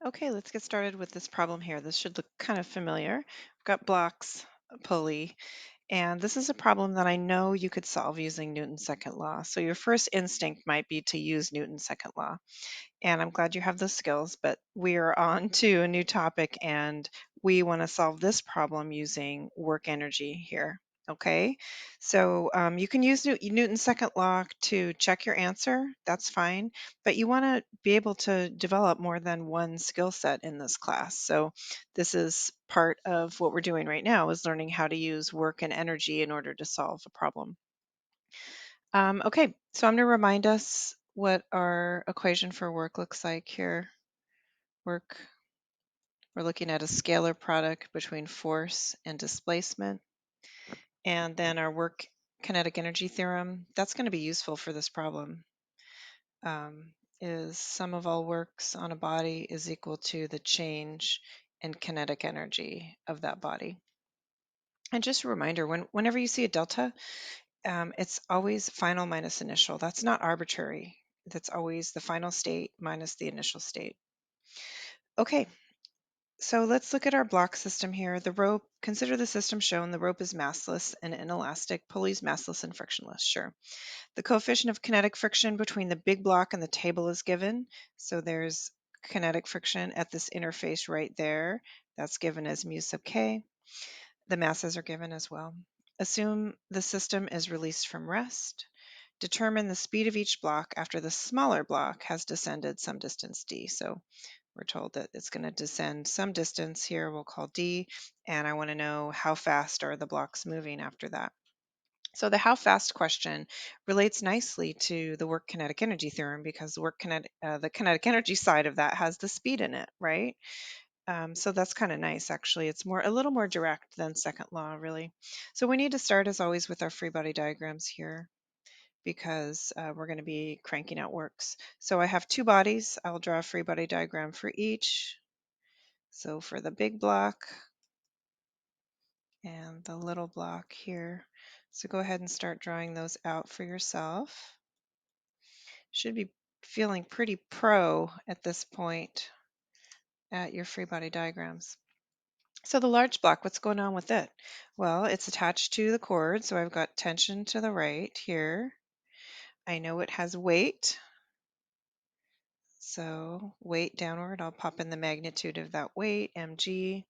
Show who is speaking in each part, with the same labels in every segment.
Speaker 1: Okay, let's get started with this problem here. This should look kind of familiar. We've got blocks, a pulley, and this is a problem that I know you could solve using Newton's second law. So your first instinct might be to use Newton's second law. And I'm glad you have those skills, but we are on to a new topic and we want to solve this problem using work energy here. Okay, so you can use Newton's second law to check your answer. That's fine, but you want to be able to develop more than one skill set in this class. So this is part of what we're doing right now is learning how to use work and energy in order to solve a problem. Okay, so I'm going to remind us what our equation for work looks like here. Work, we're looking at a scalar product between force and displacement. And then our work kinetic energy theorem, that's going to be useful for this problem, is sum of all works on a body is equal to the change in kinetic energy of that body. And just a reminder, whenever you see a delta, it's always final minus initial. That's not arbitrary. That's always the final state minus the initial state. Okay, so let's look at our block system here. The rope, consider the system shown. The rope is massless and inelastic. Pulleys massless and frictionless, sure. The coefficient of kinetic friction between the big block and the table is given. So there's kinetic friction at this interface right there. That's given as mu sub k. The masses are given as well. Assume the system is released from rest. Determine the speed of each block after the smaller block has descended some distance d. So we're told that it's going to descend some distance here, we'll call d, and I want to know how fast are the blocks moving after that. So the how fast question relates nicely to the work kinetic energy theorem because the kinetic energy side of that has the speed in it, right? So that's kind of nice, actually. It's a little more direct than second law, really. So we need to start, as always, with our free body diagrams here because we're going to be cranking out works. So I have two bodies. I'll draw a free body diagram for each. So for the big block and the little block here. So go ahead and start drawing those out for yourself. Should be feeling pretty pro at this point at your free body diagrams. So the large block, what's going on with it? Well, it's attached to the cord, so I've got tension to the right here. I know it has weight, so weight downward, I'll pop in the magnitude of that weight, mg.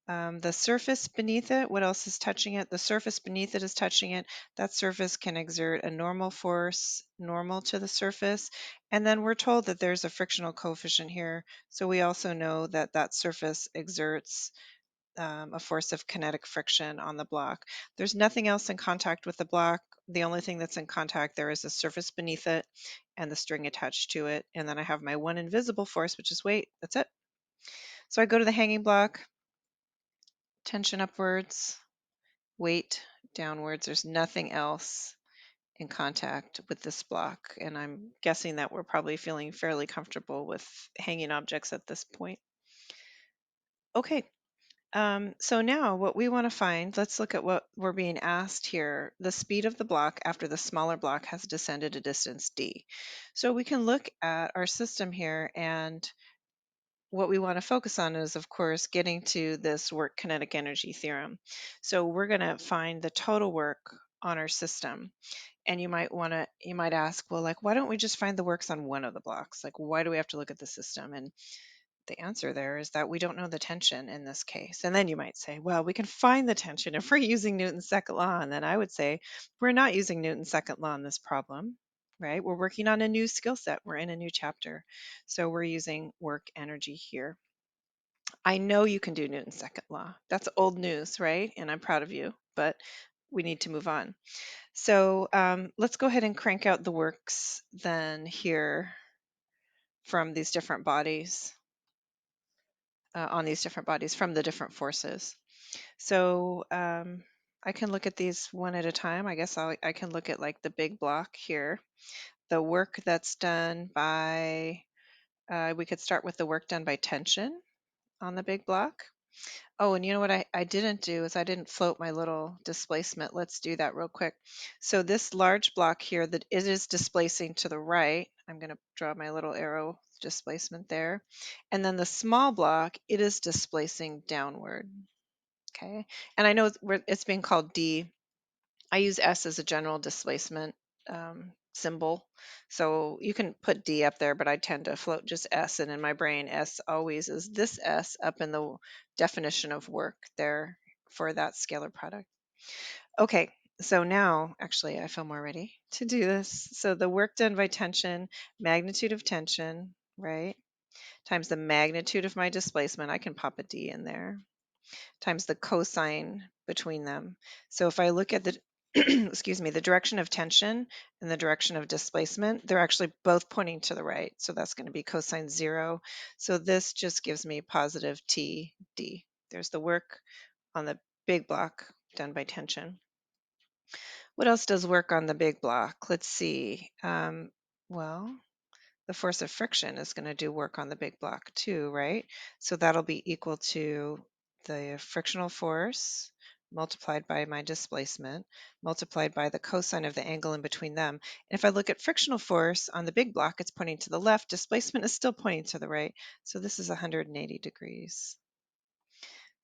Speaker 1: The surface beneath it, what else is touching it? The surface beneath it is touching it. That surface can exert a normal force, normal to the surface. And then we're told that there's a frictional coefficient here. So we also know that that surface exerts a force of kinetic friction on the block. There's nothing else in contact with the block. The only thing that's in contact there is the surface beneath it and the string attached to it. And then I have my one invisible force, which is weight. That's it. So I go to the hanging block, tension upwards, weight downwards. There's nothing else in contact with this block. And I'm guessing that we're probably feeling fairly comfortable with hanging objects at this point. Okay, so now what we want to find, let's look at what we're being asked here, the speed of the block after the smaller block has descended a distance d. So we can look at our system here, and what we want to focus on is, of course, getting to this work kinetic energy theorem. So we're going to find the total work on our system. And you might ask, well, like, why don't we just find the works on one of the blocks? Like, why do we have to look at the system? And the answer there is that we don't know the tension in this case. And then you might say, well, we can find the tension if we're using Newton's second law. And then I would say, we're not using Newton's second law in this problem, right? We're working on a new skill set. We're in a new chapter. So we're using work energy here. I know you can do Newton's second law. That's old news, right? And I'm proud of you, but we need to move on. So let's go ahead and crank out the works then here from these different bodies, on these different bodies from the different forces. So I can look at these one at a time. I guess I can look at like the big block here. The work that's done by, we could start with the work done by tension on the big block. Oh, and you know what I didn't do is I didn't float my little displacement. Let's do that real quick. So this large block here that it is displacing to the right, I'm going to draw my little arrow displacement there. And then the small block, it is displacing downward. Okay. And I know it's being called D. I use S as a general displacement symbol. So you can put D up there, but I tend to float just S. And in my brain, S always is this S up in the definition of work there for that scalar product. Okay, so now actually I feel more ready to do this. So the work done by tension, magnitude of tension, right, times the magnitude of my displacement. I can pop a D in there times the cosine between them. So if I look at the excuse me, the direction of tension and the direction of displacement, they're actually both pointing to the right. So that's going to be cosine 0. So this just gives me positive TD. There's the work on the big block done by tension. What else does work on the big block? Let's see. Well, the force of friction is going to do work on the big block too, right? So that'll be equal to the frictional force multiplied by my displacement, multiplied by the cosine of the angle in between them. And if I look at frictional force on the big block, it's pointing to the left. Displacement is still pointing to the right. So this is 180 degrees.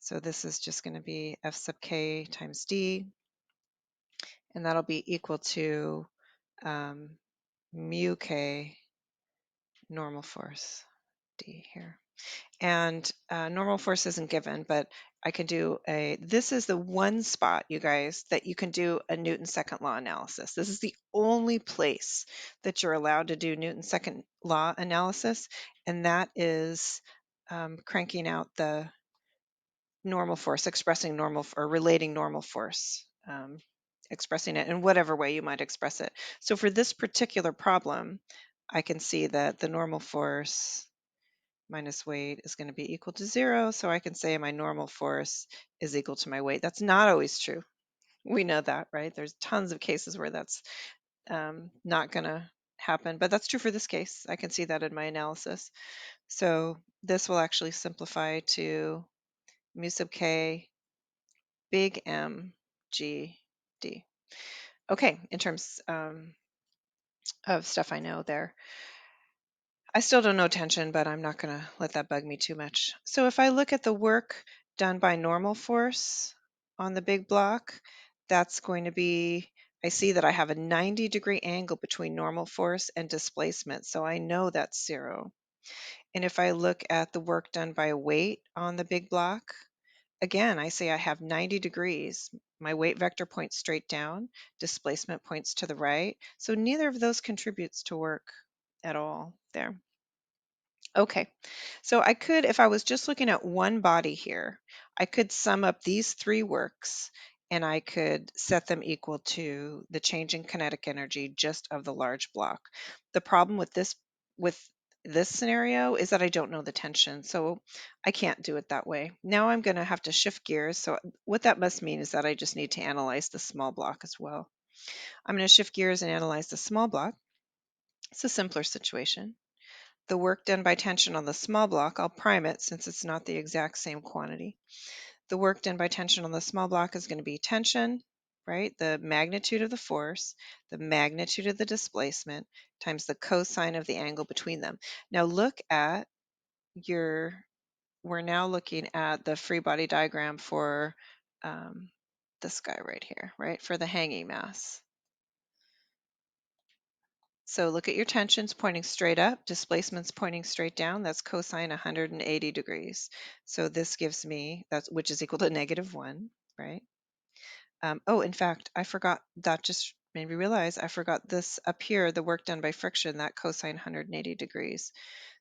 Speaker 1: So this is just going to be F sub K times D, and that'll be equal to mu K normal force D here. And normal force isn't given, but I can do this is the one spot, you guys, that you can do a Newton's second law analysis. This is the only place that you're allowed to do Newton's second law analysis, and that is cranking out the normal force, expressing normal or relating normal force, expressing it in whatever way you might express it. So for this particular problem, I can see that the normal force minus weight is going to be equal to 0. So I can say my normal force is equal to my weight. That's not always true. We know that, right? There's tons of cases where that's not going to happen, but that's true for this case. I can see that in my analysis. So this will actually simplify to mu sub k big M G D. Okay, in terms of stuff I know there. I still don't know tension, but I'm not going to let that bug me too much. So if I look at the work done by normal force on the big block, that's going to be, I see that I have a 90-degree angle between normal force and displacement, so I know that's 0. And if I look at the work done by weight on the big block, again, I say I have 90 degrees. My weight vector points straight down, displacement points to the right, so neither of those contributes to work at all there. Okay, so I could, if I was just looking at one body here, I could sum up these three works and I could set them equal to the change in kinetic energy just of the large block. The problem with this scenario is that I don't know the tension, so I can't do it that way. Now I'm going to have to shift gears. So what that must mean is that I just need to analyze the small block as well. I'm going to shift gears and analyze the small block. It's a simpler situation. The work done by tension on the small block, I'll prime it since it's not the exact same quantity. The work done by tension on the small block is going to be tension, right? The magnitude of the force, the magnitude of the displacement, times the cosine of the angle between them. Now look at we're now looking at the free body diagram for this guy right here, right? For the hanging mass. So look at your tensions pointing straight up, displacements pointing straight down. That's cosine 180 degrees. So this gives me, which is equal to -1, right? Oh, in fact, I forgot, that just made me realize I forgot this up here, the work done by friction, that cosine 180 degrees.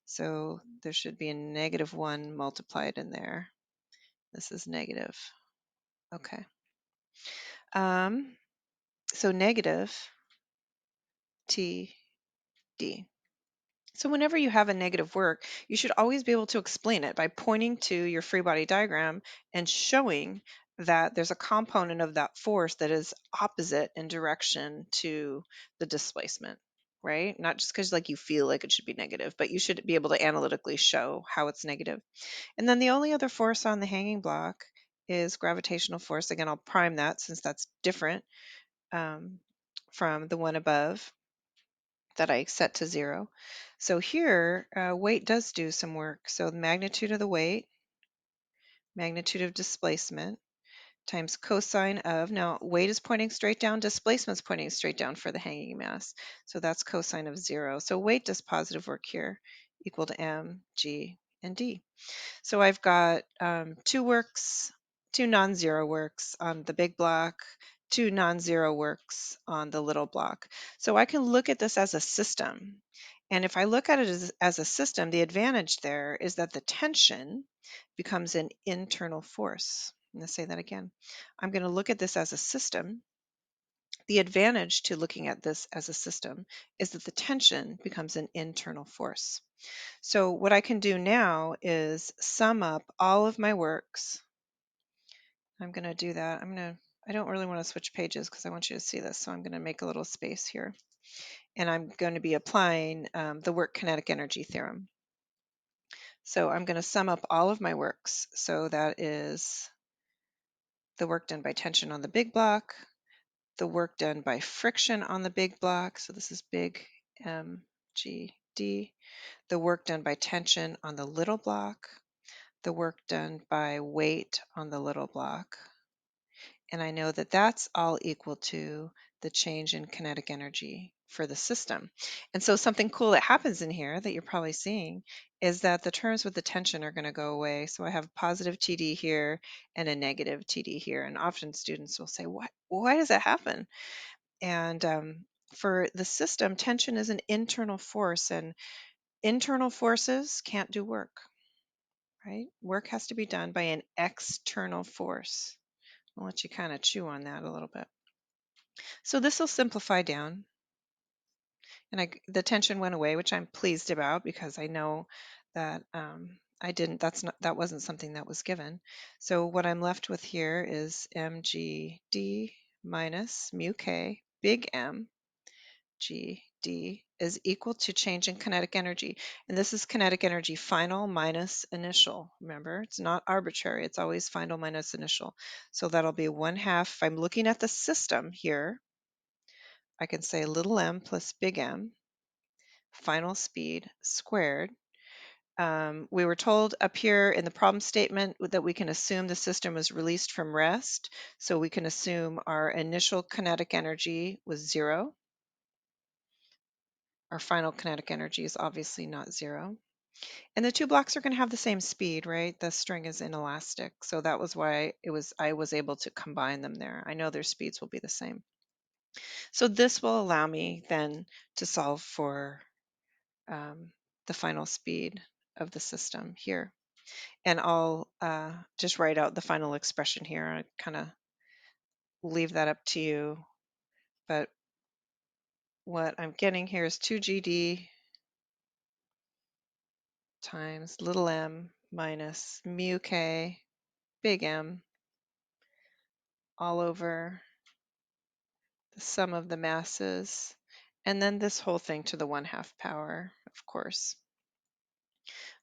Speaker 1: So there should be a -1 multiplied in there. This is negative. Okay. So negative TD. So whenever you have a negative work, you should always be able to explain it by pointing to your free body diagram and showing that there's a component of that force that is opposite in direction to the displacement. right? Not just because like you feel like it should be negative, but you should be able to analytically show how it's negative. And then the only other force on the hanging block is gravitational force. Again, I'll prime that since that's different um, from the one above that I set to 0. So here, weight does do some work. So the magnitude of the weight, magnitude of displacement, times cosine of, now weight is pointing straight down, displacement is pointing straight down for the hanging mass. So that's cosine of 0. So weight does positive work here, equal to m, g, and d. So I've got two works, two non-zero works on the big block, two non-zero works on the little block. So I can look at this as a system. And if I look at it as a system, the advantage there is that the tension becomes an internal force. I'm going to say that again. I'm going to look at this as a system. The advantage to looking at this as a system is that the tension becomes an internal force. So what I can do now is sum up all of my works. I'm going to do that. I don't really want to switch pages because I want you to see this. So I'm going to make a little space here. And I'm going to be applying the work kinetic energy theorem. So I'm going to sum up all of my works. So that is the work done by tension on the big block, the work done by friction on the big block. So this is big M, G, D. The work done by tension on the little block, the work done by weight on the little block. And I know that that's all equal to the change in kinetic energy for the system. And so something cool that happens in here that you're probably seeing is that the terms with the tension are going to go away. So I have a positive TD here and a negative TD here. And often students will say, why does that happen? And for the system, tension is an internal force, and internal forces can't do work, right? Work has to be done by an external force. I'll let you kind of chew on that a little bit. So this will simplify down, and the tension went away, which I'm pleased about because I know that that wasn't something that was given. So what I'm left with here is mgd minus mu k, big M, g d is equal to change in kinetic energy. And this is kinetic energy final minus initial. Remember, it's not arbitrary. It's always final minus initial. So that'll be 1/2. If I'm looking at the system here, I can say little m plus big M, final speed squared. We were told up here in the problem statement that we can assume the system was released from rest. So we can assume our initial kinetic energy was 0. Our final kinetic energy is obviously not 0. And the two blocks are going to have the same speed, right? The string is inelastic. So that was why I was able to combine them there. I know their speeds will be the same. So this will allow me then to solve for the final speed of the system here. And I'll just write out the final expression here. I kind of leave that up to you. But what I'm getting here is 2GD times little m minus mu k big M all over the sum of the masses, and then this whole thing to the 1/2 power, of course.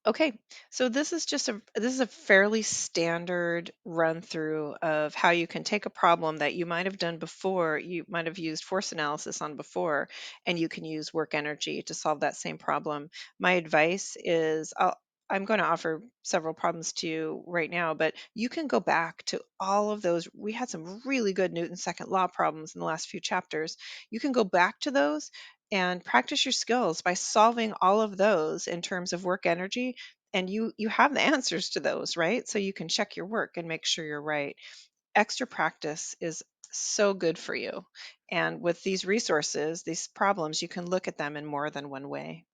Speaker 1: Okay, so this is a fairly standard run through of how you can take a problem that you might have done before, you might have used force analysis on before, and you can use work energy to solve that same problem. My advice is I'm going to offer several problems to you right now, but you can go back to all of those. We had some really good Newton's second law problems in the last few chapters. You can go back to those and practice your skills by solving all of those in terms of work energy, and you have the answers to those, right? So you can check your work and make sure you're right. Extra practice is so good for you, and with these resources, these problems, you can look at them in more than one way.